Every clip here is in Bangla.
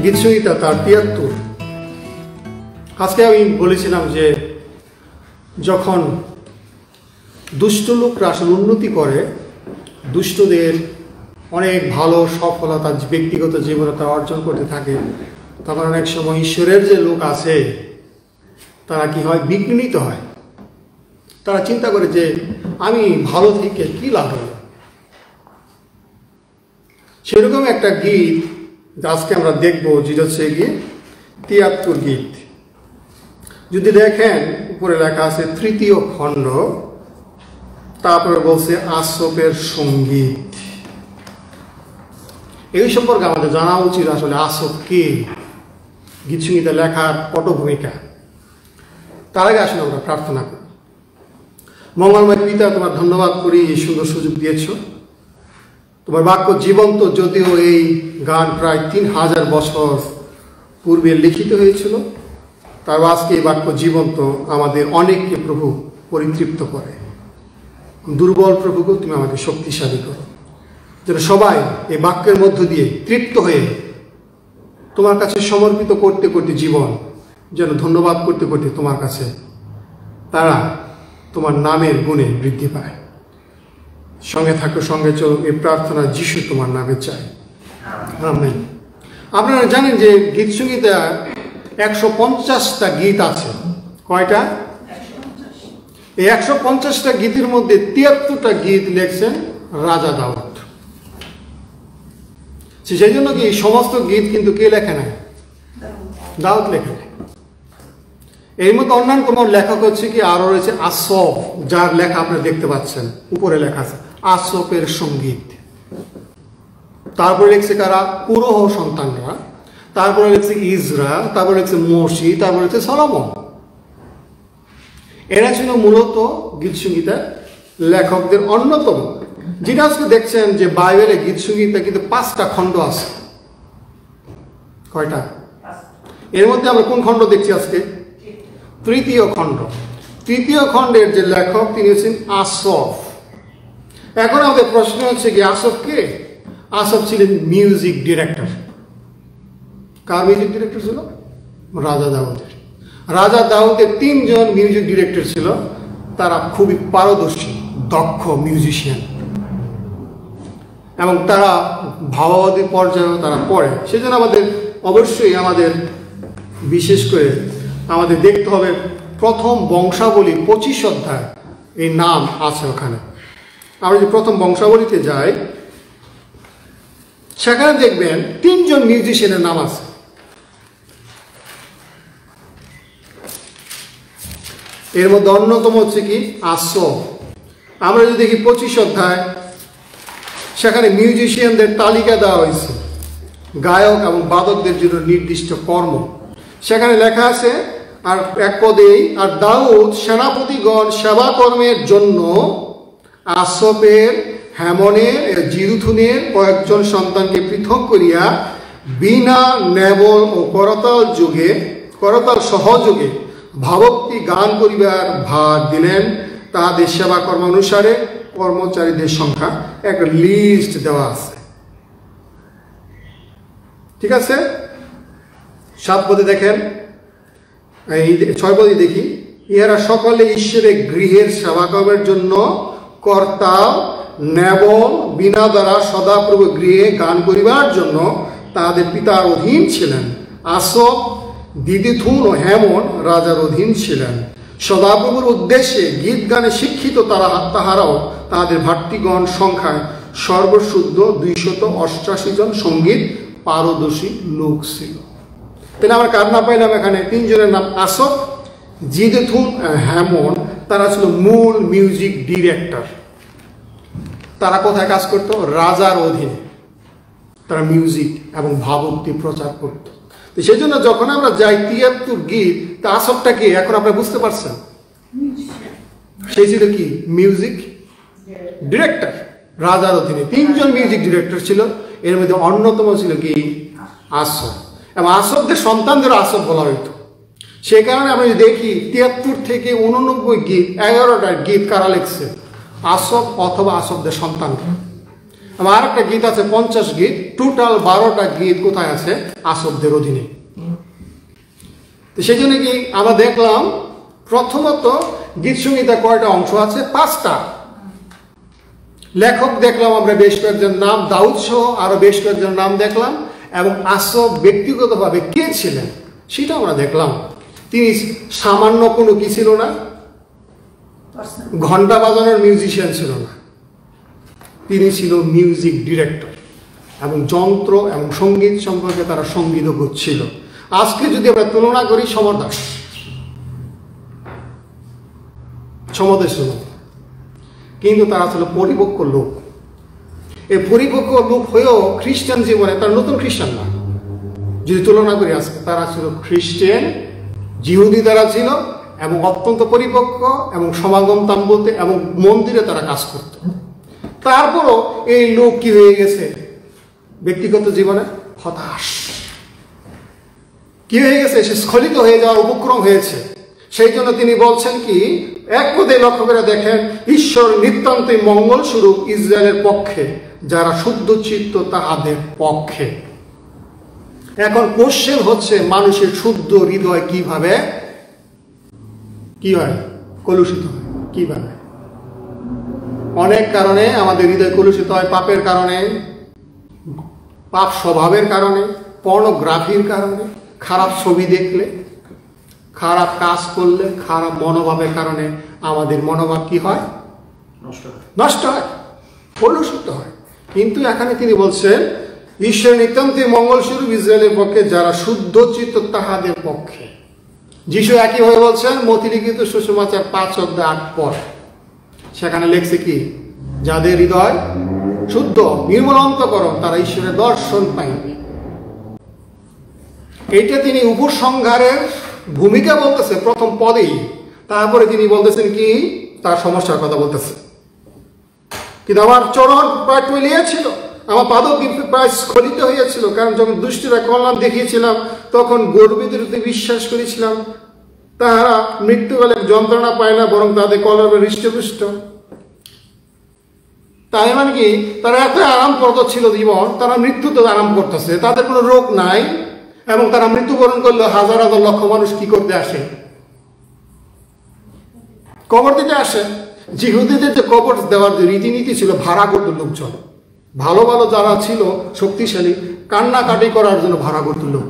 গীতসংহিতা তার ৭৩। আজকে আমি বলেছিলাম যে যখন দুষ্ট লোকরা আসলে উন্নতি করে, দুষ্টদের অনেক ভালো সফলতা ব্যক্তিগত জীবনে তারা অর্জন করতে থাকে, তখন অনেক সময় ঈশ্বরের যে লোক আছে তারা কি হয়, বিঘ্নিত হয়। তারা চিন্তা করে যে আমি ভালো থেকে কি লাভ হলো। সেরকম একটা গীত আজকে আমরা দেখবো, যেটা হচ্ছে গিয়ে ৭৩ গীত। যদি দেখেন উপরে লেখা আছে ৩য় খণ্ড, তারপরে বলছে আসফের সঙ্গীত। এই সম্পর্কে আমাদের জানা উচিত আসলে আসফ কে, গীতসংহিতা লেখার পটভূমিকা। তার আগে আসলে আমরা প্রার্থনা করি। মঙ্গলময় পিতা, তোমার ধন্যবাদ করি এই সুন্দর সুযোগ দিয়েছ। তোমার বাক্য জীবন্ত, যদিও এই গান প্রায় ৩,০০০ বছর পূর্বে লিখিত হয়েছিল, তার আজকে এই বাক্য জীবন্ত, আমাদের অনেককে প্রভু পরিতৃপ্ত করে। দুর্বল প্রভুকে তুমি আমাকে শক্তিশালী করো, যেন সবাই এই বাক্যের মধ্য দিয়ে তৃপ্ত হয়ে তোমার কাছে সমর্পিত করতে করতে জীবন যেন ধন্যবাদ করতে করতে তোমার কাছে তারা তোমার নামের গুণে বৃদ্ধি পায়। সঙ্গে থাকো, সঙ্গে চলো, এই প্রার্থনা যিশু তোমার নামে চাই, আমেন। আপনারা জানেন যে গীতসংহিতা ১৫০টা গীত আছে। কয়টা? এই ১৫০টা গীতের মধ্যে ৭৩টা গীত লেখছেন রাজা দাউদ। সেই জন্য কি সমস্ত গীত কিন্তু কে লেখে নাই? দাউদ লেখে নাই। এর মধ্যে অন্যান্য লেখক হচ্ছে কি আরো রয়েছে আসফ, যার লেখা আপনারা দেখতে পাচ্ছেন, উপরে লেখা আছে আসফের সঙ্গীত। তারপরে লিখছে কারা? পুরোহ সন্তানরা। তারপরে লিখছে ইজরা, তারপরে লিখছে মসি, তারপরে লিখছে সলোমন। এরা ছিল মূলত গীতসংহিতার লেখকদের অন্যতম। যেটা আজকে দেখছেন যে বাইবেলে গীতসংহিতা কিন্তু 5টা খণ্ড আছে। কয়টা? এর মধ্যে আমরা কোন খণ্ড দেখছি আজকে? ৩য় খণ্ড। ৩য় খণ্ডের যে লেখক তিনি হচ্ছেন আসফ। এখন আমাদের প্রশ্ন হচ্ছে কি, আসফ কে? আসফ ছিলেন মিউজিক ডিরেক্টর। কার মিউজিক ডিরেক্টর ছিল? রাজা দাউদের। রাজা দাউদের ৩ জন মিউজিক ডিরেক্টর ছিল, তারা খুবই পারদর্শী, দক্ষ মিউজিশিয়ান, এবং তারা ভাবাবাদী পর্যায়েও তারা পড়ে। সেজন্য আমাদের অবশ্যই আমাদের বিশেষ করে আমাদের দেখতে হবে প্রথম বংশাবলী 25 অধ্যায়, এই নাম আছে ওখানে। আমরা যদি প্রথম বংশাবলীতে যাই, সেখানে দেখবেন 3 জন মিউজিশিয়ানের নাম আছে। এর মধ্যে অন্যতম হচ্ছে কি আসফ। আমরা যদি দেখি 25 অধ্যায়, সেখানে মিউজিশিয়ানদের তালিকা দেওয়া হয়েছে, গায়ক এবং বাদকদের জন্য নির্দিষ্ট কর্ম। সেখানে লেখা আছে, আর এক পদেই, আর দাউদ সেনাপতিগণ সেবা কর্মের জন্য আসফের, হেমনের, জিদুথুনের কয়েকজন সন্তানকে পৃথক করিয়া বীণা, নেবল ও করতাল সহযোগে ভাবক্তি গান করিবার ভার দিলেন। তাদের সেবা কর্ম অনুসারে কর্মচারীদের সংখ্যা একটা লিস্ট দেওয়া আছে। ঠিক আছে? 7 পদে দেখেন, এই 6 পদে দেখি, ইহারা সকলে ঈশ্বরের গৃহের সেবা কর্মের জন্য করতাল, নেবল, বীণা দ্বারা সদাপ্রভু গৃহে গান করিবার জন্য তাদের পিতার অধীন ছিলেন। আসফ, দিদিথুন ও হেমন রাজার অধীন ছিলেন। সদাপ্রভুর উদ্দেশ্যে গীত গানে শিক্ষিত তাহারাও তাদের ভাতৃগণ সংখ্যায় সর্বশুদ্ধ 288 জন সঙ্গীত পারদর্শী লোক ছিল। তাহলে আমরা কার নাম পাইলাম এখানে? 3 জনের নাম আসফ, জিদুথুন, হেমন। তারা ছিল মূল মিউজিক ডিরেক্টর। তারা কোথায় কাজ করত? রাজার অধীনে তারা মিউজিক এবং ভাবক্তি প্রচার করত। তো সেই জন্য যখন আমরা যাই ৭৩ গীত, তা আসফটা কি এখন আপনারা বুঝতে পারছেন? সেই ছিল কি? Music director. রাজার অধীনে 3 জন মিউজিক ডিরেক্টর ছিল, এর মধ্যে অন্যতম ছিল কি? আসফ। এবং আসফদের সন্তানদের আসফ বলা হইত। সেই কারণে আমরা যদি দেখি ৭৩ থেকে ৮৯ গীত, 11টা গীত কারা লিখছে? আসফ অথবা আসফদের সন্তান। আমার আরেকটা গীত আছে 50 গীত, টোটাল 12টা গীত কোথায় আছে? আসবদের অধীনে। তো সেই জন্য কি আমরা দেখলাম প্রথমত গীত সংহিতা কয়টা অংশ আছে? 5টা। লেখক দেখলাম আমরা বেশ কয়েকজন নাম, দাউদ সহ আরো বেশ কয়েকজন নাম দেখলাম, এবং আসব ব্যক্তিগতভাবে কে ছিলেন সেটা আমরা দেখলাম। তিনি সামান্য কোনো কি ছিল না, ঘন্টা বাজানোর মিউজিশিয়ান ছিল না, তিনি ছিল মিউজিক ডিরেক্টর, এবং যন্ত্র এবং সঙ্গীত সম্পর্কে তারা সঙ্গীতজ্ঞ ছিল। আজকে যদি আমরা তুলনা করি সমর দাস ছিল, কিন্তু তারা ছিল পরিপক্ক লোক। এই পরিপক্ক লোক হয়েও খ্রিস্টান জীবনে তার নতুন খ্রিস্টান না, যদি তুলনা করি আজকে, তারা ছিল খ্রিস্টান, জিহুদি তারা ছিল, এবং অত্যন্ত পরিপক্ক, এবং সমাগম তাম বলতে, এবং মন্দিরে তারা কাজ করত। তারপরও এই লোক কি হয়ে গেছে ব্যক্তিগত জীবনে? হতাশ। কি হয়ে গেছে? সে স্খলিত হয়ে যাওয়ার উপক্রম হয়েছে। সেই জন্য তিনি বলছেন কি, এক পদে লক্ষ্য করে দেখেন, ঈশ্বর নিতান্তই মঙ্গল স্বরূপ ইসরায়েলের পক্ষে, যারা শুদ্ধ চিত্ত তাহাদের পক্ষে। এখন কোশ্চেন হচ্ছে, মানুষের শুদ্ধ হৃদয় কিভাবে কি হয়? কলুষিত হয় কিভাবে? অনেক কারণে আমাদের হৃদয় কলুষিত হয়। পাপের কারণে, পাপ স্বভাবের কারণে, পর্নোগ্রাফির কারণে, খারাপ ছবি দেখলে, খারাপ কাজ করলে, খারাপ মনোভাবের কারণে আমাদের মনোভাব কি হয়? নষ্ট হয়, কলুষিত হয়। কিন্তু এখানে তিনি বলছেন, ঈশ্বর নিতান্তই মঙ্গলস্বরূপ ইসরায়েলের পক্ষে, যারা শুদ্ধ চিত্ত তাহাদের পক্ষে। যিশু একইভাবে বলছেন মথিলিখিত সুসমাচার 5:8 সেখানে লেখছে কি, যাদের হৃদয় শুদ্ধ, নির্মল অন্তঃকরণ, তারা ঈশ্বরের দর্শন পাইবে। এইটা তিনি উপসংহারের ভূমিকা বলতেছে প্রথম পদেই। তারপরে তিনি বলতেছেন কি, তার সমস্যার কথা বলতেছে। কিন্তু আমার চরণ প্রায় টলিয়েছিল, আমার পাদক প্রায় স্খলিত হইয়াছিল, কারণ যখন দুষ্টিরা কল্যাণ দেখিয়েছিলাম, তখন গর্বিত বিশ্বাস করেছিলাম। তাহারা মৃত্যুকালে যন্ত্রণা পায় না, বরং তাদের কলবে হৃষ্টপুষ্ট। তাই মানে কি, তারা এত আরামপ্রদ ছিল জীবন, তারা মৃত্যুতে আরাম করতেছে, তাদের কোনো রোগ নাই, এবং তারা মৃত্যুবরণ করলে হাজার হাজার লক্ষ মানুষ কি করতে আসে? কবর দিতে আসে। জিহুদীদের যে কবর দেওয়ার যে রীতিনীতি ছিল, ভাড়া করত লোকজন। ভালো ভালো যারা ছিল শক্তিশালী, কান্নাকাটি করার জন্য ভাড়া করত লোক,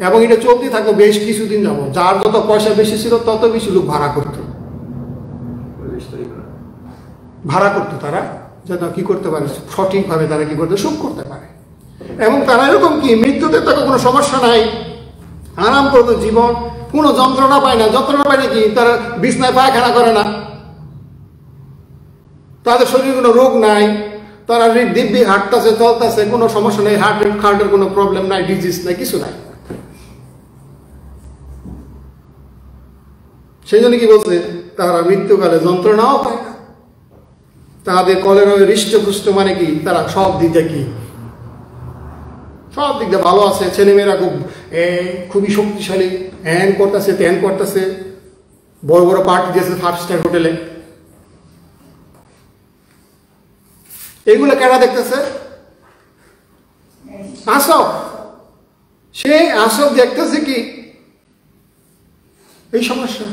এবং এটা চলতে থাকলো বেশ কিছুদিন যাব। যার যত পয়সা বেশি ছিল তত বেশি লোক ভাড়া করত, তারা যেন কি করতে পারে, সঠিকভাবে তারা কি করতে, সুখ করতে পারে। এবং তারা এরকম কি, মৃত্যুতে তাকে কোনো সমস্যা নাই, আরাম করতো জীবন, কোনো যন্ত্রণা পায় না। যন্ত্রণা পায় না কি, তারা বিছনায় পায়খানা করে না, তাদের শরীরে কোনো রোগ নাই, তারা দিব্যি হাঁটতেছে, চলতেছে, কোনো সমস্যা নেই, হার্টের কোনো প্রবলেম নাই, ডিজিজ নাই, কিছু নাই। সেই জন্য কি বলছে, তারা মৃত্যুকালে যন্ত্রণাও পায় না, তাদের কলের হৃষ্টপুষ্ট, মানে কি, তারা সব দিক দিয়ে কি, সব দিক দিয়ে ভালো আছে। ছেলেমেয়েরা খুবই শক্তিশালী, হ্যান করতেছে, ত্যান করতেছে, বড় বড় পার্টি দিয়েছে 5 স্টার হোটেলে। এগুলো কেনা দেখতেছে? আসব। সে আসব দেখতেছে কি, এই সমস্যা।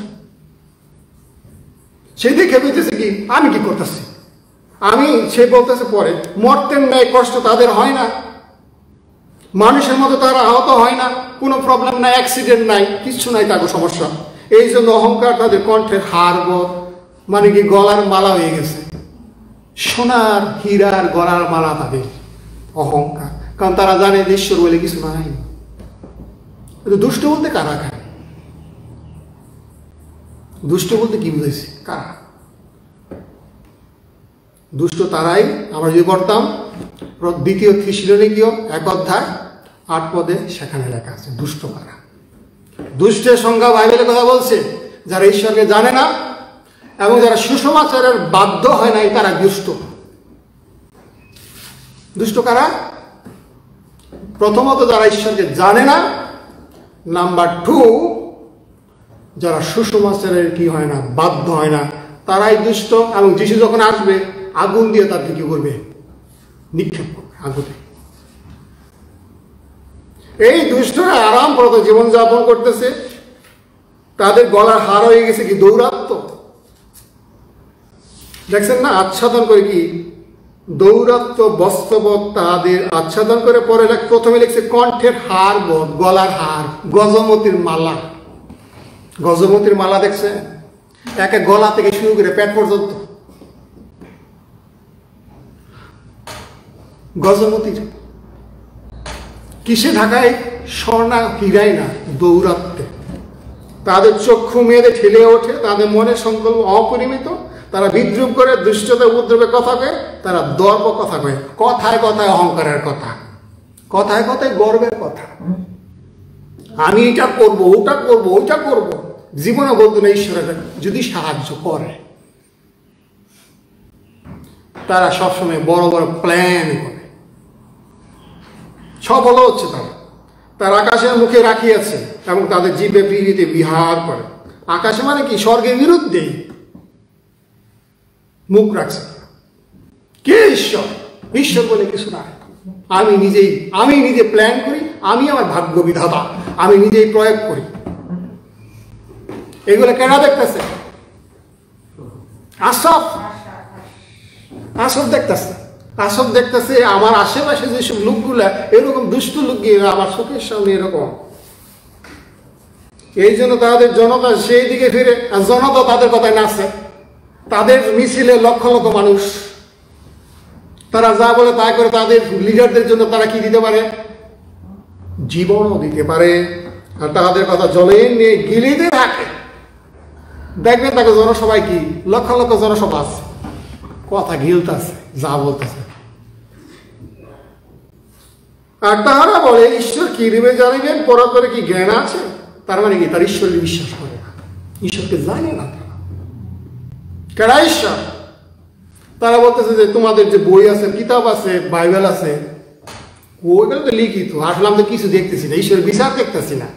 সে দেখে বলতেছে কি, আমি কি করতেছি, সে বলতেছে পরে, মর্তের ন্যায় কষ্ট তাদের হয় না, মানুষের মতো তারা আহত হয় না, কোনো প্রবলেম নাই, অ্যাক্সিডেন্ট নাই, কিচ্ছু নাই তাকে সমস্যা। এই জন্য অহংকার তাদের কণ্ঠের হাড়, মানে কি গলার মালা হয়ে গেছে, সোনার হীরার গলার মালা তাদের অহংকার। কারণ তারা জানে ঈশ্বর বলে কিছু নাই। দুষ্ট বলতে কারা খায়? দুষ্ট বলতে কি বুঝেছি, কারা? দুষ্ট তারাই। আমরা যদি পড়তাম 2 থিসসলুনিকীয় 1:8 সেখানে লেখা আছে দুষ্ট কারা। দুষ্টের সংজ্ঞা বাইবেলে কথা বলছে, যারা ঈশ্বরকে জানে না এবং যারা সুসমাচারের বাধ্য হয় নাই, তারা দুষ্ট। দুষ্ট কারা? প্রথমত যারা ঈশ্বরকে জানে না, নাম্বার 2 যারা সুসমাচারের কি হয় না, বাধ্য হয় না, তারাই দুষ্ট, এবং যিশু যখন আসবে আগুন দিয়ে তাদের কি করবে? নিক্ষেপ করবে আগুনে। এই দুষ্টরা আরাম প্রত জীবনযাপন করতেছে, তাদের গলার হার হয়ে গেছে কি দৌরাত্ম। দেখছেন না, আচ্ছাদন করে কি দৌরাত্ম বস্তবৎ তাদের আচ্ছাদন করে। পরে প্রথমে লিখছে কণ্ঠের হার বোধ, গলার হার, গজমতির মালা। গজমতির মালা দেখছে, একে গলা থেকে শুরু করে পেট পর্যন্ত গজমতির। কিসে ঢাকায়? স্বর্ণা হীরাই না, দৌরাত্মে। তাদের চক্ষু মেয়েদের ঠেলে ওঠে, তাদের মনের সংকল্প অপরিমিত। তারা বিদ্রুপ করে, দুষ্টতা উপদ্রবের কথা কয়, তারা দর্প কথা কয়, কথায় কথায় অহংকারের কথা, কথায় কথায় গর্বের কথা। আমি এটা করবো, ওটা করবো, ওইটা করবো। জীবনে বলতো না ঈশ্বরের যদি সাহায্য করে। তারা সবসময় বড় বড় প্ল্যান করে, সফল হচ্ছে তারা। তার আকাশের মুখে রাখিয়াছে এবং তাদের জিভে পৃথিবীতে বিহার করে। আকাশে মানে কি? স্বর্গের বিরুদ্ধে মুখ রাখছে। কে ঈশ্বর? ঈশ্বর বলে কিছু না। আমি নিজে প্ল্যান করি, আমি আমার ভাগ্য বিধাতা, আমি নিজেই প্রয়োগ করি। এগুলো কেনা দেখতেছে? আসব দেখতেছে। আসব দেখতেছে আমার আশেপাশে যেসব লোকগুলা এরকম দুষ্ট লোক গিয়ে আমার চোখের সামনে এরকম। এই জন্য তাদের জনতা সেই দিকে ফিরে, আর জনতা তাদের কথায় নাচে। তাদের মিছিলে লক্ষ লক্ষ মানুষ, তারা যা বলে তা করে। তাদের লিডারদের জন্য তারা কি দিতে পারে? জীবনও দিতে পারে। আর তাদের কথা জলে নিয়ে গিলিতে থাকে। দেখবেন তাকে জনসভায় কি লক্ষ লক্ষ জনসভা আছে, কথা গিলতেছে, যা বলতেছে। আর তাহারা বলে ঈশ্বর কি রূপে জানিবেন? পরপরে কি জ্ঞান আছে? তার মানে কি? তার ঈশ্বরের বিশ্বাস করে না, ঈশ্বরকে জানে না। কেডা ঈশ্বর? তারা বলতেছে যে তোমাদের যে বই আছে, কিতাব আছে, বাইবেল আছে, ওইগুলো তো লিখিত, আসলে আমরা কিছু দেখতেছি না, ঈশ্বরের বিচার দেখতেছি না।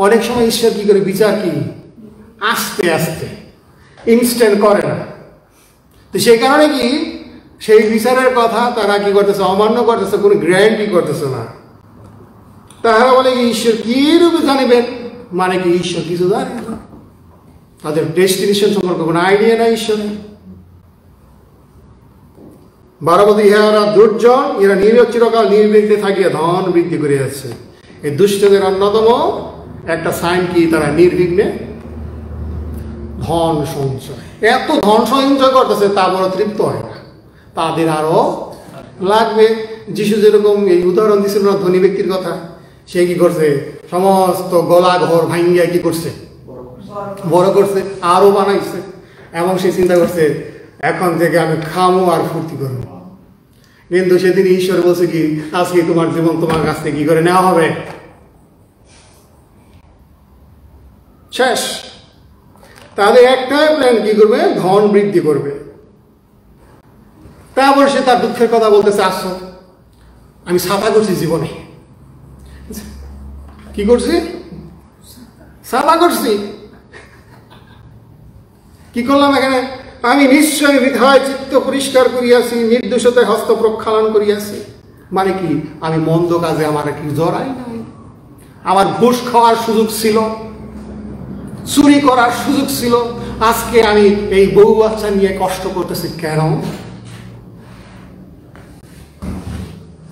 অনেক সময় ঈশ্বর কি করে বিচার কি আস্তে আস্তে ইনস্ট্যান্ট করে না। তো সেই কারণে কি সেই বিচারের কথা তারা কি করতেছে? অমান্য করতেছে, কোনো গ্যারান্টি করতেছে না। তারা বলে কি ঈশ্বর কি রূপে জানিবেন? মানে কি ঈশ্বর কিছু জানে না, তাদের ডেস্টিনেশন সম্পর্কে কোনো আইডিয়া নাই ঈশ্বরের। 12 ইহারা দুর্জন, এরা চিরকাল নির্বিঘ্নে থাকিয়া ধন বৃদ্ধি করে যাচ্ছে। এই দুষ্টদের অন্যতম একটা সাইন কি? তারা নির্বিঘ্নে ধন সঞ্চয়। এত ধন সঞ্চয় করতেছে, তা বড় তৃপ্ত হয় না, তাদের আরো লাগবে। যিশু যেরকম এই উদাহরণ দিচ্ছিল না ধনী ব্যক্তির কথা, সে কি করছে? সমস্ত গলা ঘর ভাঙ্গিয়া কি করছে? বড় করছে, আরো বানাইছে। এবং সে চিন্তা করছে এখন থেকে আমি খামো আর ফুর্তি করবো। কিন্তু সেদিন ঈশ্বর বলছে কি, আজকে তোমার জীবন তোমার কাছ থেকে কি করে নেওয়া হবে, শেষ। তাদের একটাই প্ল্যান, কি করবে? ধন বৃদ্ধি করবে। তারপর সে তার দুঃখের কথা বলতেছে, আসো আমি ছাতা করছি জীবনে। কি করছি? ছাতা করছি। কি করলাম এখানে? আমি নিশ্চয় বিধায় চিত্ত পরিষ্কার করিয়াছি, নির্দোষতায় হস্ত প্রক্ষালন করিয়াছি। মানে কি? আমি মন্দ কাজে আমার কি জড়াই নাই। আমার ঘুষ খাওয়ার সুযোগ ছিল, চুরি করার সুযোগ ছিল, আজকে আমি এই বউ বাচ্চা নিয়ে কষ্ট করতেছি। কেন?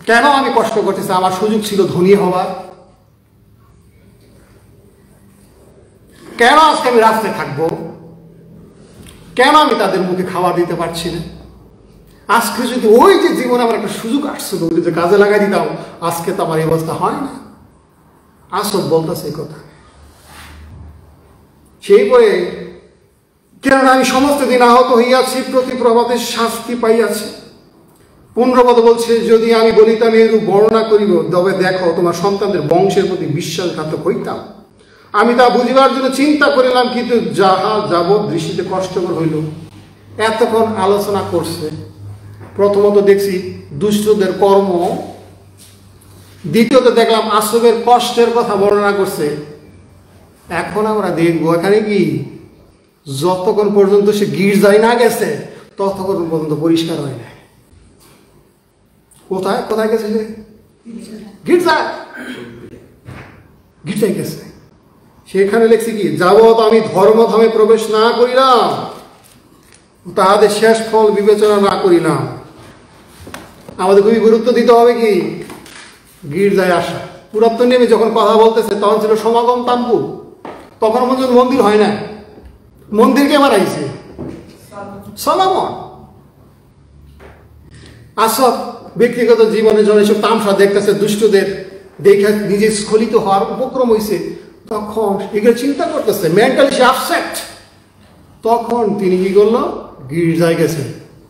কেন আমি কষ্ট করতেছি? আমার সুযোগ ছিল ধনী হওয়ার। কেন আজকে আমি রাস্তায় থাকবো? কেন আমি তাদের মুখে খাবার দিতে পারছি না? আজকে যদি ওই যে জীবনে আমার একটা সুযোগ আসছিল, যদি কাজে লাগাই দিতাম, আজকে তো আমার এই অবস্থা হয় না। আসব বলতেছে এই কথা। সেই পরে কেননা আমি সমস্ত দিন আহত হইয়াছি, প্রতি প্রভাতের শাস্তি পাইয়াছি। 15 পদ বলছে, যদি আমি বলিতাম এরূপ বর্ণনা করিব, তবে দেখো তোমার সন্তানদের বংশের প্রতি বিশ্বাসঘাতক হইতাম। আমি তা বুঝিবার জন্য চিন্তা করিলাম, কিন্তু যাহা যাব দৃষ্টিতে কষ্টকর হইল। এতক্ষণ আলোচনা করছে। প্রথমত দেখছি দুষ্টদের কর্ম, দ্বিতীয়ত দেখলাম আসবের কষ্টের কথা বর্ণনা করছে। এখন আমরা দেখবো এখানে কি যতক্ষণ পর্যন্ত সে গির্জায় না গেছে ততক্ষণ পর্যন্ত পরিষ্কার হয় না। কোথায় কোথায় গেছে সে? গির্জায় গির্জায় গেছে। সেখানে লেখছে কি, যাবৎ আমি ধর্মধামে প্রবেশ না করিলাম তাহাদের শেষ ফল বিবেচনা না করিলাম। আমাদের খুবই গুরুত্ব দিতে হবে কি গির্জায় আসা। পুরাতন নিয়মে যখন কথা বলতেছে তখন ছিল সমাগম তাম্বু, তখন পর্যন্ত মন্দির হয় না। মন্দির কে বানাইছে? সলোমন। আসব ব্যক্তিগত জীবনে যখন এসব তামসা দেখতেছে, দুষ্টদের দেখে নিজে স্খলিত হওয়ার উপক্রম হয়েছে, তখন এগুলো চিন্তা করতেছে, মেন্টালি সে আপসেট। তখন তিনি কি করলো? গির্জায় গেছে।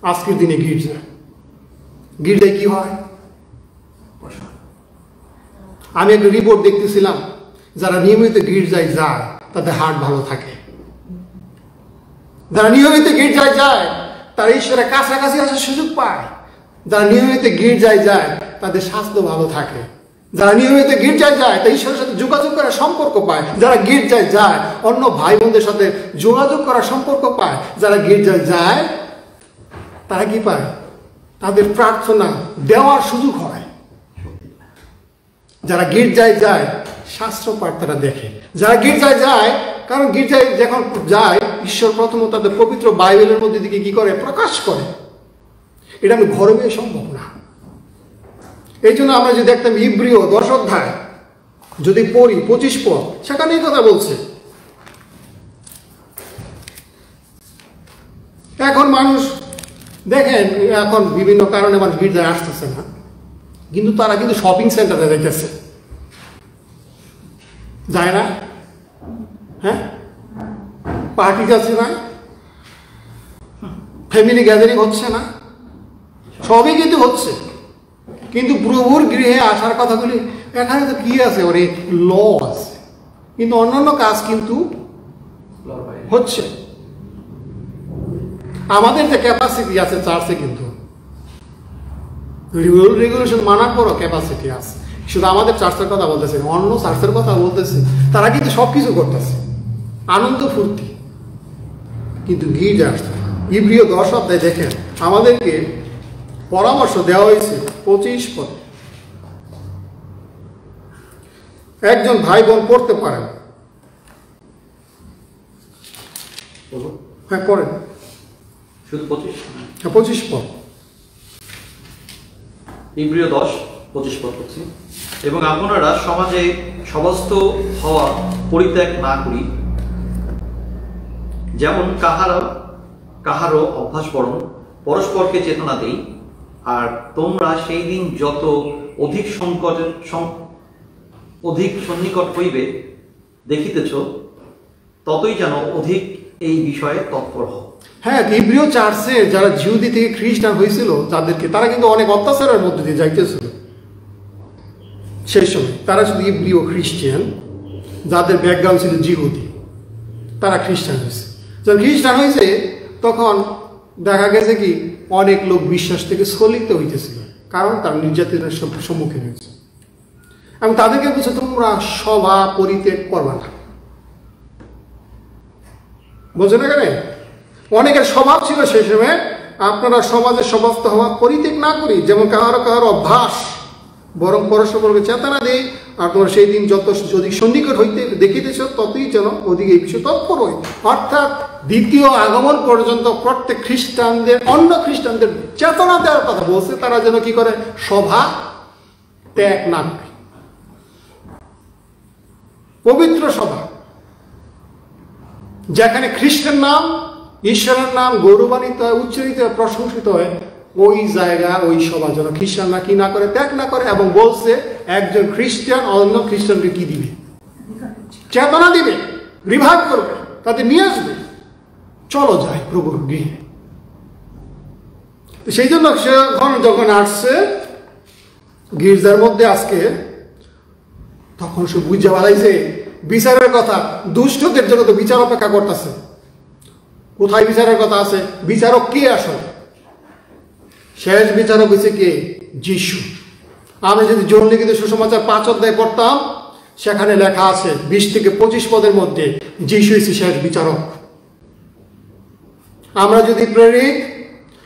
আজকের দিনে গির্জায় কি হয়? আমি একটা রিপোর্ট দেখতেছিলাম, যারা নিয়মিত গির্জায় যায় তাদের হার্ট ভালো থাকে। যারা নিয়মিত গির্জায় যায় তারা ঈশ্বরের কাছাকাছি আসার সুযোগ পায়। যারা নিয়মিত গির্জায় যায় তাদের স্বাস্থ্য ভালো থাকে। যারা নিয়মিত গির্জায় যায় তা ঈশ্বরের সাথে যোগাযোগ করার সম্পর্ক পায়। যারা গির্জায় যায় অন্য ভাই বোনদের সাথে যোগাযোগ করার সম্পর্ক পায়। যারা গির্জায় যায় তারা কি পায়? তাদের প্রার্থনা দেওয়ার সুযোগ হয়। যারা গির্জায় যায় শাস্ত্র পাঠ তারা দেখে। যারা গির্জায় যায়, কারণ গির্জায় যখন যায় ঈশ্বর প্রথমত তাদের পবিত্র বাইবেলের মধ্যে দিকে কি করে? প্রকাশ করে। এটা আমি ঘরে গিয়ে সম্ভব না। এই জন্য আমরা যদি দেখতাম ইব্রিয় 10 অধ্যায় যদি পড়ি 25 পদ, সেখানে এই কথা বলছে। এখন মানুষ দেখেন, এখন বিভিন্ন কারণে মানুষ গির্জায় আসতেছে না, কিন্তু তারা কিন্তু শপিং সেন্টারে যাইতেছে, যায় না? হ্যাঁ, পার্টি যাচ্ছে না, ফ্যামিলি গ্যাদারিং হচ্ছে না, সবই কিন্তু হচ্ছে। কিন্তু প্রভুর গৃহে আসার কথাগুলি এখানে তো কি আছে? ওরে ল আছে, কিন্তু অন্যান্য কাজ কিন্তু হচ্ছে। আমাদের যে ক্যাপাসিটি আছে চার্চে, কিন্তু রেগুলেশন মানার পরও ক্যাপাসিটি আছে। শুধু আমাদের চার্চের কথা বলতেছে, অন্য চার্চের কথা বলতেছে, তারা কিন্তু সবকিছু করতেছে আনন্দ ফুর্তি, কিন্তু গির্জা আসতে। ইব্রিয় 10 অধ্যায় দেখেন, আমাদেরকে পরামর্শ দেওয়া হয়েছে 25 পদ। একজন ভাই বোন পড়তে পারেন। হ্যাঁ করেন, শুধু 25? হ্যাঁ 25 পদ। ইব্রিয় 10:25 পদ হচ্ছে, এবং আপনারা সমাজে সমস্ত হওয়া পরিত্যাগ না করি, যেমন কাহারও অভ্যাস বরং পরস্পরকে চেতনা দেই। আর তোমরা সেই দিন যত অধিক সন্নিকট হইবে দেখিতেছ, ততই যেন অধিক এই বিষয়ে তৎপর হও। হ্যাঁ, ইব্রিয় চার্চে যারা জিহুদি থেকে খ্রিস্টান হয়েছিল তাদেরকে, তারা কিন্তু অনেক অত্যাচারের মধ্যে দিয়ে যাইতেছিল সেই সময়। তারা শুধু ইব্রিয় খ্রিস্টান, যাদের ব্যাকগ্রাউন্ড ছিল জিহুদি, তারা খ্রিস্টান হয়েছে। যখন খ্রিস্টান হয়েছে তখন দেখা গেছে কি অনেক লোক বিশ্বাস থেকে স্খলিত হইতেছিল, কারণ তারা নির্যাতনের সম্মুখীন হয়েছে। এবং তাদেরকে বলছে তোমরা সভা পরিত্যাগ করবা না। বলছে না কেন? অনেকের স্বভাব ছিল সেই সময়, আপনারা সমাজের সমস্ত হওয়া পরিত্যাগ না করি, যেমন কাহারো অভ্যাস বরং পরস্পরকে চেতনা দেই। আর তোমরা সেই দিন যত যদি সন্নিকট হইতে দেখিতেছ, ততই যেন অধিক এই বিষয়ে তৎপর হই। অর্থাৎ দ্বিতীয় আগমন পর্যন্ত প্রত্যেক খ্রিস্টানদের, অন্য খ্রিস্টানদের চেতনা দেওয়ার কথা বলছে, তারা যেন কি করে? সভা ত্যাগ না করে। পবিত্র সভা, যেখানে খ্রিস্টের নাম, ঈশ্বরের নাম গৌরবান্বিত হয়, উচ্চারিত হয়, প্রশংসিত হয়, ওই জায়গা ওই সভা যেন খ্রিস্টানরা কি না করে? ত্যাগ না করে। এবং বলছে একজন খ্রিস্টান অন্য খ্রিস্টানকে কি দিবে? চেতনা দিবে, রিভাইভ করবে, তাদের নিয়ে আসবে, চলো যাই প্রভুর গৃহে। সেই জন্য সে যখন আসছে গির্জার মধ্যে আজকে, তখন সে বুঝে বাড়াইছে বিচারের কথা। দুষ্টদের জন্য তো বিচার অপেক্ষা করতেছে। কোথায় বিচারের কথা আছে? বিচারক কে আসলে? শেষ বিচারক হয়েছে কে? যিশু। আমরা যদি জন লিখিত সুসমাচার 5 অধ্যায় পড়তাম, সেখানে লেখা আছে 20 থেকে 25 পদের মধ্যে যিশু হয়েছে শেষ বিচারক। আমরা যদি প্রেরিত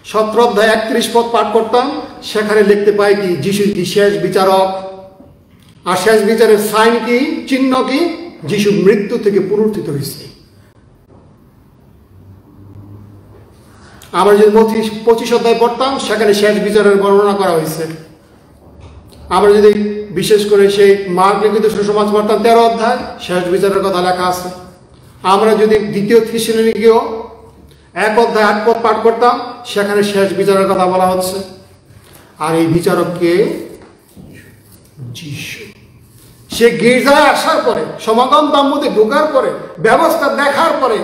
17 অধ্যায় 31 পদ পাঠ করতাম, সেখানে লিখতে পাই কি যিশু কি শেষ বিচারক, আর শেষ বিচারের সাইন কি, চিহ্ন কি, যিশু মৃত্যু থেকে পুনরুত্থিত হয়েছে। আমরা যদি 25 অধ্যায় পড়তাম, সেখানে শেষ বিচারের বর্ণনা করা হয়েছে। আমরা যদি বিশেষ করে সেই মার্ক লিখিত সুসমাচার পড়তাম 13 অধ্যায়, শেষ বিচারের কথা লেখা আছে। আমরা যদি 2 থিসসলুনিকীয় 1 অধ্যায় 8 পদ পাঠ করতাম, সেখানে শেষ বিচারের কথা বলা হচ্ছে। আর এই বিচারককে যিশু। সে গির্জায় আসার পরে, সমাগম তাম্বুতে ঢোকার পরে, ব্যবস্থা দেখার পরে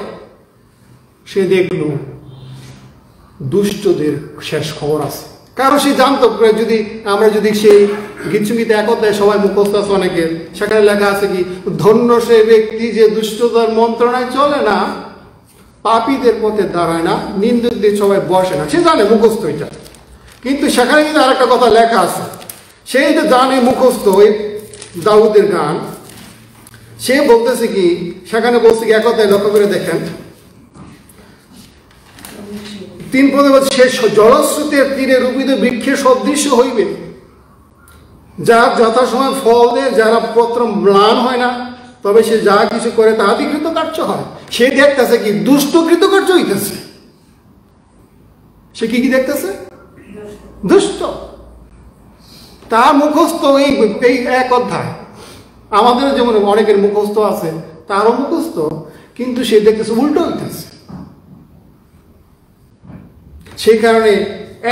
সে দেখল দুষ্টদের শেষ খবর আছে। কারণ সে জানতো আমরা যদি সেই গীতসঙ্গীতে 1 অধ্যায় সবাই মুখস্থ আছে অনেকের, সেখানে লেখা আছে কি ধন্য সে ব্যক্তি যে দুষ্টতার মন্ত্রণায় চলে না, পাপীদের পথে দাঁড়ায় না, নিন্দুকদের সবাই বসে না। সে জানে মুখস্থ এটা, কিন্তু সেখানে কিন্তু আরেকটা কথা লেখা আছে। সেই যে জানে মুখস্থ ওই দাউদের গান, সে বলতেছে কি, সেখানে বলছে কি 1 অধ্যায় লক্ষ্য করে দেখেন 3 পদে বলছে সে জলস্রোতের তীরে রূপিত বৃক্ষের সদৃশ্য হইবে, যার যথাসময় ফল দেয়, যারা পত্র ম্লান হয় না, তবে সে যা কিছু করে তাহাতে কৃতকার্য হয়। সে দেখতেছে কি দুষ্ট কৃতকার্য হইতেছে। সে কি দেখতেছে? দুষ্ট। তার মুখস্থ এই 1 অধ্যায়। আমাদের যেমন অনেকের মুখস্থ আছে, তারও মুখস্থ, কিন্তু সে দেখতেছে উল্টো হইতেছে। সেই কারণে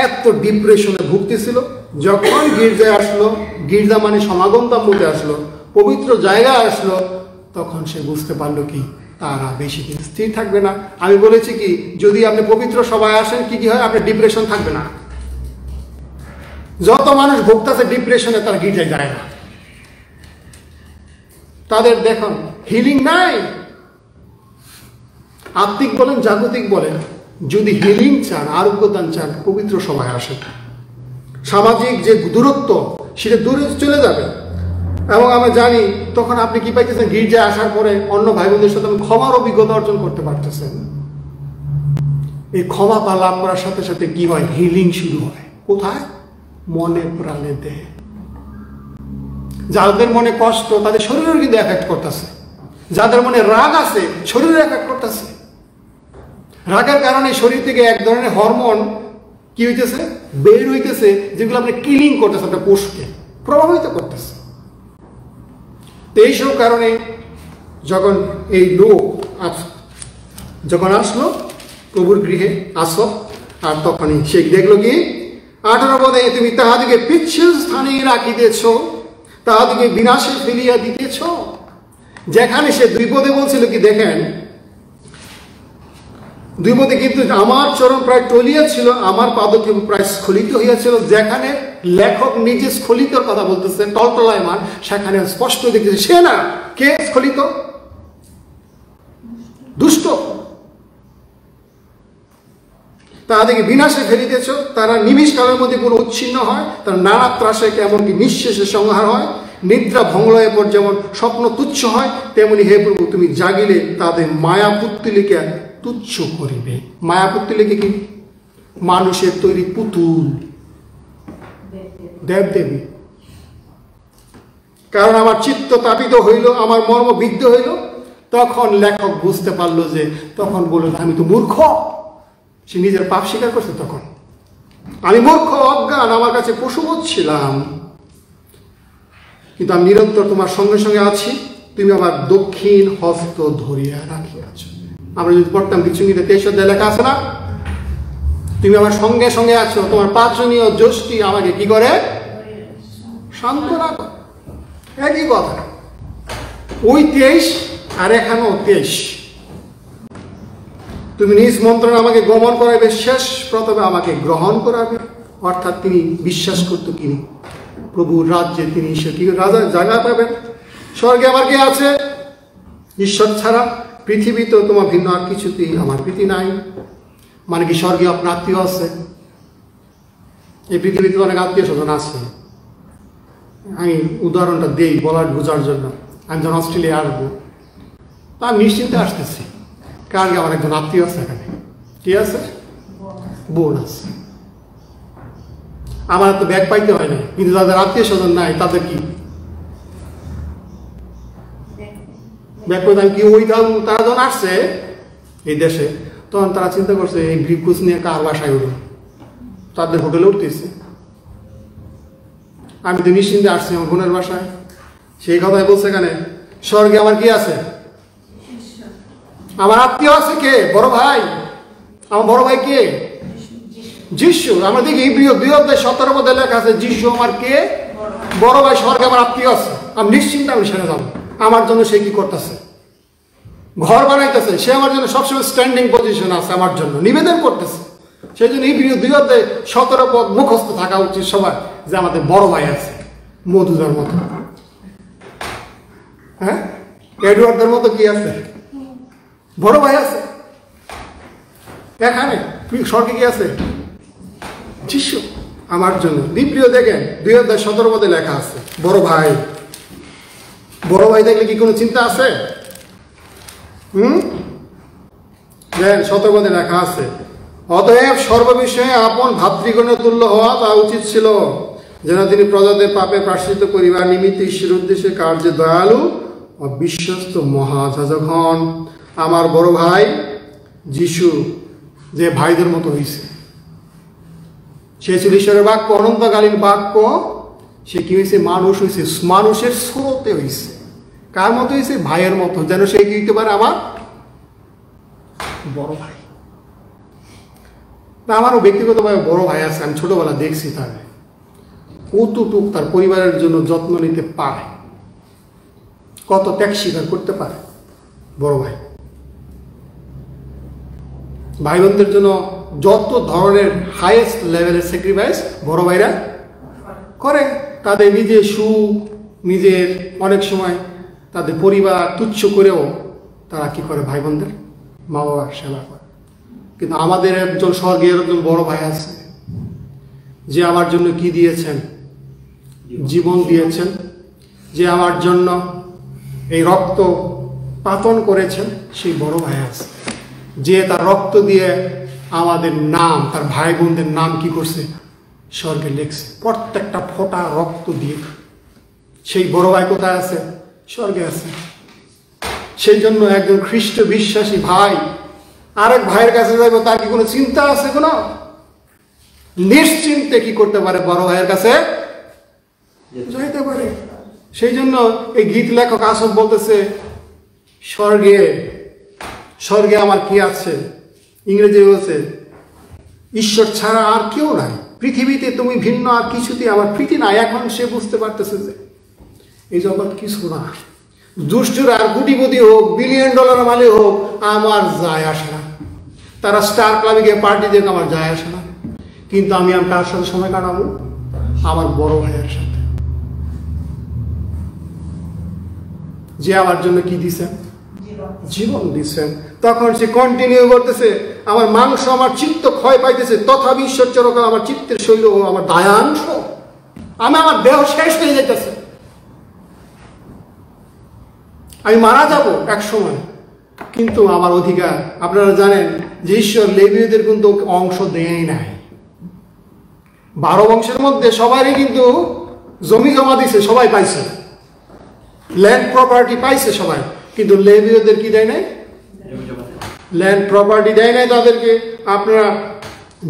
এত ডিপ্রেশনে ভুগতেছিল। যখন গির্জায় আসলো, গির্জা মানে সমাগম তাম্বুতে আসলো, পবিত্র জায়গায় আসলো, তখন সে বুঝতে পারলো কি তারা বেশি দিন স্থির থাকবে না। আমি বলেছি কি যদি আপনি পবিত্র সভায় আসেন, কি কি হয়, আপনার ডিপ্রেশন থাকবে না। যত মানুষ ভুগতেছে ডিপ্রেশনে, তারা গির্জায় যায় না। তাদের দেখুন হিলিং নাই। আত্মিক বলেন, জাগতিক বলেন, যদি হিলিং চান, আরোগ্যদান চান, পবিত্র সভায় আসেন। সামাজিক যে দূরত্ব, সেটা দূরে চলে যাবে। এবং আমরা জানি তখন আপনি কি পাইতেছেন, গির্জায় আসার পরে অন্য ভাই বোনদের সাথে ক্ষমার অভিজ্ঞতা অর্জন করতে পারতেছেন। এই ক্ষমা লাভ করার সাথে সাথে কি হয়, হিলিং শুরু হয়। কোথায়? মনে, প্রাণে, দেহে। যাদের মনে কষ্ট, তাদের শরীরের কিন্তু এফেক্ট করতেছে। যাদের মনে রাগ আছে, শরীরে এফেক্ট করতেছে। রাগের কারণে শরীর থেকে এক ধরনের হরমোন কি হইতেছে, বের হইতেছে, যেগুলো আপনি কিলিং করতেছে, আপনার কোষকে প্রভাবিত করতেছে। তো এইসব কারণে যখন এই লোক যখন আসলো প্রভুর গৃহে আসো, আর তখনই সে দেখলো কি 18 পদে, তুমি তাহাদিকে পিচ্ছিল স্থানে রাখিতেছ, তাহাদিকে বিনাশে ফেলিয়া দিতেছ। যেখানে সে 2 পদে বলছিল কি দেখেন, 2 পদে কিন্তু আমার চরণ প্রায় টলিয়া ছিল, আমার পাদকে প্রায় স্খলিত হইয়াছিল। যেখানে লেখক নিজে স্খলিতর কথা বলতেছে, টলটলায়মান, সেখানে স্পষ্ট দেখতেছে সে না। কে স্খলিত? দুষ্ট। তাহাদেরকে বিনাশে ফেলিতেছ, তারা নিমিষ কালের মধ্যে কোনো উচ্ছিন্ন হয়, তারা নানা ত্রাসে এমনকি নিঃশেষে সংহার হয়। নিদ্রা ভঙ্গলয়ের পর যেমন স্বপ্ন তুচ্ছ হয়, তেমনি হে প্রভু তুমি জাগিলে তাদের মায়া পুত্তলিকে তুচ্ছ করিবে। মায়া পুত্তলিকে কি? মানুষের তৈরি পুতুল, দেবদেবী। কারণ আমার চিত্ত তাপিত হইল, আমার মর্ম বিদ্ধ হইল। তখন লেখক বুঝতে পারলো যে, তখন বলল আমি তো মূর্খ। সে নিজের পাপ স্বীকার করছে। তখন আমি মূর্খ, অজ্ঞান, আমার কাছে পশুবোধ ছিলাম, কিন্তু আমি নিরন্তর তোমার সঙ্গে সঙ্গে আছি, তুমি আমার দক্ষিণ হস্ত ধরিয়া রাখিয়াছ। আমরা যদি পড়তাম গীতসঙ্গীতে 23 অধ্যায়ে লেখা আছে না, তুমি আমার সঙ্গে সঙ্গে আছো, তোমার পাচনীয় যষ্টি আমাকে কি করে, সান্ত্বনা করে। একই কথা, ওই 23 আর এখানেও 23। তুমি নিজ মন্ত্রণা আমাকে গমন করাবে, শেষ প্রথমে আমাকে গ্রহণ করাবে। অর্থাৎ তিনি বিশ্বাস করতো কি প্রভুর রাজ্যে তিনি কি রাজার জায়গা পাবেন। স্বর্গে আমার কে আছে? ঈশ্বর ছাড়া। পৃথিবী তো তোমার ভিন্ন আর কিছুতেই আমার প্রীতি নাই। মানে কি স্বর্গে আপনার আত্মীয় আছে? এই পৃথিবীতে অনেক আত্মীয় স্বজন আছে। আমি উদাহরণটা দেই বলার বোঝার জন্য। আমি যখন অস্ট্রেলিয়া আসবো, তা আমি নিশ্চিন্তে আসতেছি, কারণ আমার একজন আত্মীয় আছে এখানে। কি আছে? বোন আছে। আমার তো ব্যাগ পাইতে হয় না, কিন্তু যাদের আত্মীয় স্বজন নাই তাদের কি ব্যাগ পাইতাম কি? ওই তারা যখন আসছে এই দেশে, তখন তারা চিন্তা করছে এই ব্রিফকেস নিয়ে কার বাসায় উঠো, তাদের হোটেলে উঠতেছে। আমি তো নিশ্চিন্তে আসছি আমার বোনের বাসায়, সেই কথাই বলছে এখানে, স্বর্গে আমার কি আছে? আমার আত্মীয় আছে কে? বড় ভাই। আমার বড় ভাই কে? যিশু। আমরা দেখি ইব্রিয় 2:17 লেখা আছে যিশু আমার কে? বড় ভাই। স্বর্গে আমার আত্মীয় আছে, আমি নিশ্চিন্তে আমি সেখানে যাবো। আমার জন্য সে কি করতেছে? ঘর বানাইতেছে। সে আমার জন্য সবসময় স্ট্যান্ডিং পজিশন আছে, আমার জন্য নিবেদন করতেছে। সেই জন্য ইব্রিয় 2:17 মুখস্থ থাকা উচিত সবাই, যে আমাদের বড় ভাই আছে মধুদার মতো। হ্যাঁ, এডওয়ার্ডের মতো কি আছে? বড় ভাই আছে। এখানে স্বর্গে কি আছে? যিশু আমার জন্য। ইব্রিয় দেখেন 2:17 লেখা আছে বড় ভাই। বড় ভাই দেখলে কি কোনো চিন্তা আছে? দেন 17 লেখা আছে, অতএব সর্ববিষয়ে আপন ভাতৃগণের তুল্য হওয়া তা উচিত ছিল, যেন তিনি প্রজাদের পাপে প্রায়শ্চিত্ত করিবার নিমিত্তে ঈশ্বরের উদ্দেশ্যে কার্যে দয়ালু ও বিশ্বস্ত মহাযাজক হন। আমার বড় ভাই যিশু যে ভাইদের মতো হয়েছে, সে ছিল ঈশ্বরের বাক্য, অনন্তকালীন বাক্য। সে কি হয়েছে? মানুষ হয়েছে, মানুষের স্রোতে হয়েছে। কার মতো হয়েছে? ভাইয়ের মতো, যেন সে কি হইতে পারে? আমার বড় ভাই। না, আমারও ব্যক্তিগতভাবে বড় ভাই আছে, আমি ছোটবেলা দেখছি তার কতটুক তার পরিবারের জন্য যত্ন নিতে পারে, কত ত্যাগ স্বীকার করতে পারে বড় ভাই। ভাই বোনদের জন্য যত ধরনের হাইয়েস্ট লেভেলের স্যাক্রিফাইস বড় ভাইরা করে। তাদের নিজের সুখ, নিজের অনেক সময় তাদের পরিবার তুচ্ছ করেও তারা কি করে? ভাই বোনদের, মা বাবার সেবা করে। কিন্তু আমাদের একজন স্বর্গের একজন বড় ভাই আছে, যে আমার জন্য কি দিয়েছেন? জীবন দিয়েছেন। যে আমার জন্য এই রক্ত পাতন করেছেন, সেই বড় ভাই আছে, যে তার রক্ত দিয়ে আমাদের নাম, তার ভাই বোনদের নাম কি করছে? স্বর্গে লিখছে, প্রত্যেকটা ফোঁটা রক্ত দিয়ে। সেই বড় ভাই কোথায় আছে? স্বর্গে আছে। সেই জন্য একজন খ্রিস্ট বিশ্বাসী ভাই আরেক ভাইয়ের কাছে যাইব, তার কি কোনো চিন্তা আছে? কোনো নিশ্চিন্তে কি করতে পারে? বড় ভাইয়ের কাছে যাইতে পারে। সেই জন্য এই গীত লেখক আসফ বলতেছে, স্বর্গে স্বর্গে আমার কি আছে? ইংরেজি বলছে, ঈশ্বর ছাড়া আর কেউ নাই, পৃথিবীতে তুমি ভিন্ন আর কিছুতে আমার প্রীতি নাই। এখন সে বুঝতে পারতেছে যে এই জগৎ কিছু না, দুষ্টুর আর কোটিপতি হোক, $1 বিলিয়ন মালিক হোক, আমার যায় আসে না। তারা স্টার ক্লাবে গিয়ে পার্টি দেখ, আমার যায় আসে না। কিন্তু আমি কার সাথে সময় কাটাবো? আমার বড় ভাইয়ের সাথে, যে আমার জন্য কি দিছেন? জীবন দিচ্ছেন। তখন সে কন্টিনিউ করতেছে, আমার মাংস আমার চিত্ত ক্ষয় পাইতেছে, তথাপি ঈশ্বর চিরকাল আমার চিত্তের শৈল ও আমার দায়াংশ। আমার দেহ শেষ হয়ে যাইতেছে, আমি মারা যাব এক সময়, কিন্তু আমার অধিকার। আপনারা জানেন যে ঈশ্বর লেবীয়দের কিন্তু অংশ দেয়ই নাই। 12 বংশের মধ্যে সবারই কিন্তু জমি জমা দিছে, সবাই পাইছে, ল্যান্ড প্রপার্টি পাইছে সবাই, কিন্তু লেবীয়দের কি দেয় নাই? ল্যান্ড প্রপার্টি দেয় নাই তাদেরকে। আপনারা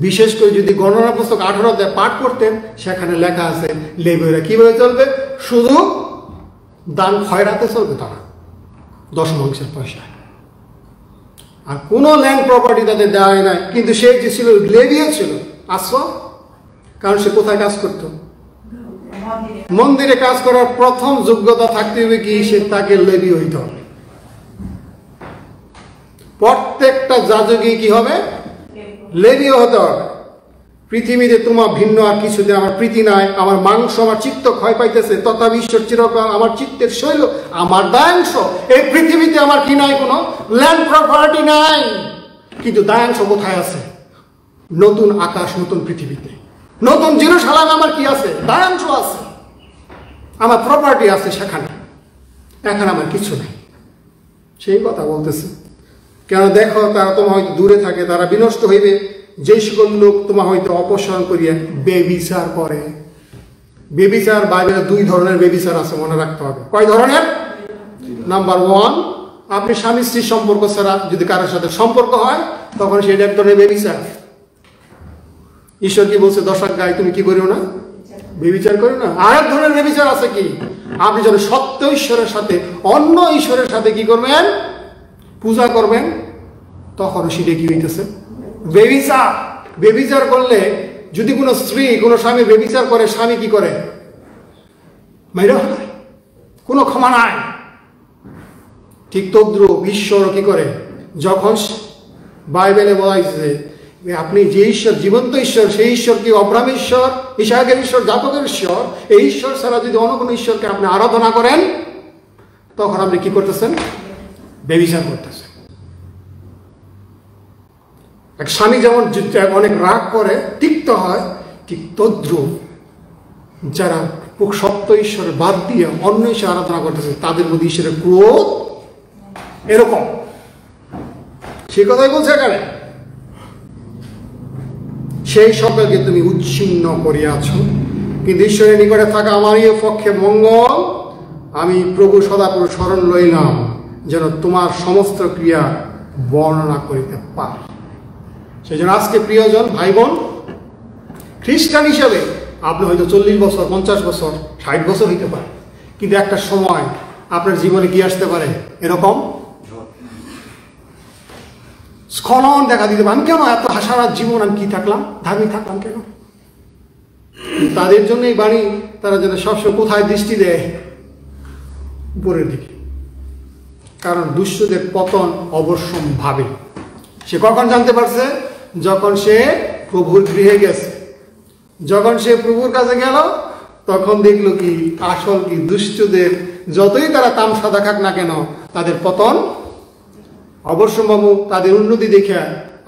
বিশেষ করে যদি গণনা পুস্তক 18 অধ্যায় পাঠ করতেন, সেখানে লেখা আছে লেবীয়রা কিভাবে চলবে। শুধু দান খয়রাতে চলবে তারা, দশমাংশের পয়সা, আর কোনো ল্যান্ড প্রপার্টি তাদের দেওয়া হয় নাই। কিন্তু সে যে ছিল লেবীয় ছিল আশ্রম, কারণ সে কোথায় কাজ করত? মন্দিরে কাজ করার প্রথম যোগ্যতা থাকতে হবে কি? সে তাকে লেবী হইতে হবে। প্রত্যেকটা যাজকই কি হবে? লেবীয় হতে হবে। পৃথিবীতে তোমার ভিন্ন আর কিছুতে আমার প্রীতি নাই, আমার মাংস আমার চিত্ত ক্ষয় পাইতেছে, তথাপি ঈশ্বর চিরকাল আমার চিত্তের শৈল আমার দায়াংশ। এই পৃথিবীতে আমার কি নাই? কোনো ল্যান্ড প্রপার্টি নাই, কিন্তু দায়াংশ কোথায় আছে? নতুন আকাশ, নতুন পৃথিবীতে, নতুন জেরুজালেমে আমার কি আছে? দায়াংশ আছে, আমার প্রপার্টি আছে সেখানে। এখানে আমার কিছু নাই। সেই কথা বলতেছে কেন দেখো তারা তোমার হয়তো দূরে থাকে, তারা বিনষ্ট হইবে যে সকল লোক তোমার হয়তো অপসারণ করিয়া বেবিচার করে। বেবিচার বাইবেলে 2 ধরনের বেবিচার আছে, মনে রাখতে হবে। কয় ধরনের? নাম্বার 1, আপনি স্বামী স্ত্রীর সম্পর্ক ছাড়া যদি কারোর সাথে সম্পর্ক হয় তখন সেটা এক ধরনের বেবিচার। ঈশ্বর কি বলছে? 10 আজ্ঞায় তুমি কি করিও না? বেবিচার করিও না। আর এক ধরনের বেবিচার আছে কি? আপনি যখন সত্য ঈশ্বরের সাথে অন্য ঈশ্বরের সাথে কি করবেন? পূজা করবেন, তখন সেটা কি হইতেছে? বেবিচার। বেবিচার করলে যদি কোনো স্ত্রী কোনো স্বামী বেবিচার করে, স্বামী কি করে? মাইরা ফেলে, কোনো ক্ষমা নাই। ঠিক তদ্রূপ ঈশ্বর কি করে? যখন বাইবেলে বলা হয়েছে আপনি যে ঈশ্বর, জীবন্ত ঈশ্বর, সেই ঈশ্বর কি অব্রাহাম ঈশ্বর, ইসহাকের ঈশ্বর, যাকবের ঈশ্বর, এই ঈশ্বর ছাড়া যদি অন্য কোনো ঈশ্বরকে আপনি আরাধনা করেন, তখন আপনি কি করতেছেন? বেবিচার করতেছেন। এক স্বামী যেমন অনেক রাগ করে, তিক্ত হয়, ঠিক তদ্রূপ যারা সত্য ঈশ্বরের বাদ দিয়ে অন্য ঈশ্বর আরাধনা করতেছে তাদের মধ্যে ঈশ্বরের ক্রোধ এরকম। সে কথাই বলছে এখানে, সেই সকলকে তুমি উচ্ছিন্ন করিয়াছ, কিন্তু ঈশ্বরের নিকটে থাকা আমারই পক্ষে মঙ্গল। আমি প্রভু সদাপ্রভু স্মরণ লইলাম, যেন তোমার সমস্ত ক্রিয়া বর্ণনা করিতে পার। সেই জন্য আজকে প্রিয়জন ভাই বোন, খ্রিস্টান হিসাবে আপনি হয়তো 40 বছর, 50 বছর, 60 বছর হইতে পারে, কিন্তু একটা সময় আপনার জীবনে কি আসতে পারে? এরকম স্খলন দেখা দিতে পারে। কেন এত সারা জীবন আমি কি থাকলাম, ধার্মিক থাকলাম কেন? তাদের জন্য এই বাণী, তারা যেন সবসময় কোথায় দৃষ্টি দেয়? উপরের দিকে। কারণ দুষ্টদের পতন অবশ্যম্ভাবী। সে কখন জানতে পারছে? যখন সে প্রভুর গৃহে গেছে। যখন সে প্রভুর কাছে গেল তখন দেখলো কি আসল কি দুষ্টদের যতই তারা তামসা দেখাক না কেন, তাদের পতন অবশ্যম্ভাবী। তাদের উন্নতি দেখে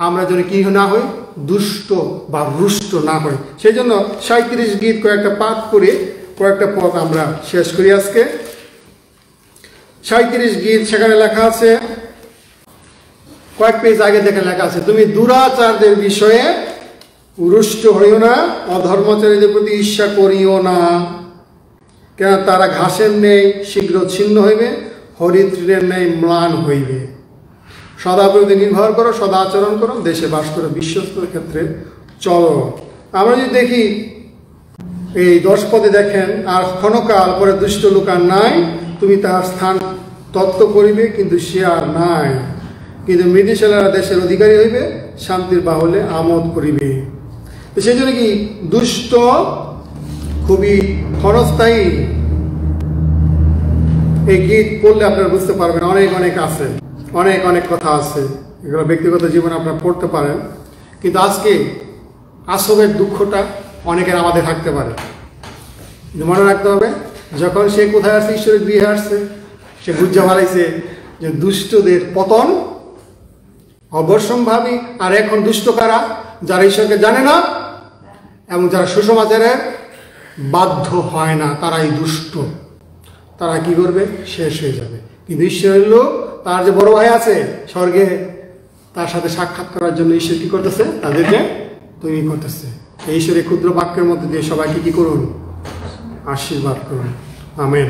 আমরা যেন কি না হই? দুষ্ট বা রুষ্ট না হই। সেই জন্য 37 গীত কয়েকটা পাঠ করে কয়েকটা পথ আমরা শেষ করি আজকে। 37 গীত, সেখানে লেখা আছে, কয়েক পেজ আগে দেখে লেখা আছে, তুমি দুরাচারদের বিষয়ে রুষ্ট হইও না, অধর্মচারীদের প্রতি ঈর্ষা করিও না, কেন তারা ঘাসের ন্যায় শীঘ্র ছিন্ন হইবে, হরিদ্রের ন্যায় ম্লান হইবে। সদাপ্রভুতে নির্ভর করো, সদা আচরণ করো, দেশে বাস করো, বিশ্বস্তর ক্ষেত্রে চলো। আমরা যদি দেখি এই 10 পদে দেখেন, আর ক্ষণকাল পরে দুষ্ট লোক আর নাই, তুমি তাহার স্থান তত্ত্ব করিবে, কিন্তু সে আর নাই। কিন্তু মৃদুশালারা দেশের অধিকারী হইবে, শান্তির বাহুলে আমোদ করিবে। তো সেই জন্য কি দুষ্ট খুবই ক্ষণস্থায়ী। এই গীত পড়লে আপনারা বুঝতে পারবেন অনেক অনেক আছে, অনেক অনেক কথা আছে, এগুলো ব্যক্তিগত জীবনে আপনারা পড়তে পারেন। কিন্তু আজকে আসবের দুঃখটা অনেকের আমাদের থাকতে পারে। কিন্তু মনে রাখতে হবে, যখন সে কোথায় আসছে? ঈশ্বরের গৃহে আসছে। সে বুঝা মারাইছে যে দুষ্টদের পতন অবশ্যম্ভাবী। আর এখন দুষ্ট কারা? যারা ঈশ্বরকে জানে না এবং যারা সুসমাচারের বাধ্য হয় না, তারাই দুষ্ট। তারা কি করবে? শেষ হয়ে যাবে। কিন্তু ঈশ্বরের লোক, তার যে বড় ভাই আছে স্বর্গে, তার সাথে সাক্ষাৎ করার জন্য ঈশ্বর কি করতেছে? তাদেরকে তৈরি করতেছে। এই ঈশ্বরের ক্ষুদ্র বাক্যের মধ্যে দিয়ে সবাইকে কি করুন? আশীর্বাদ করুন। আমেন।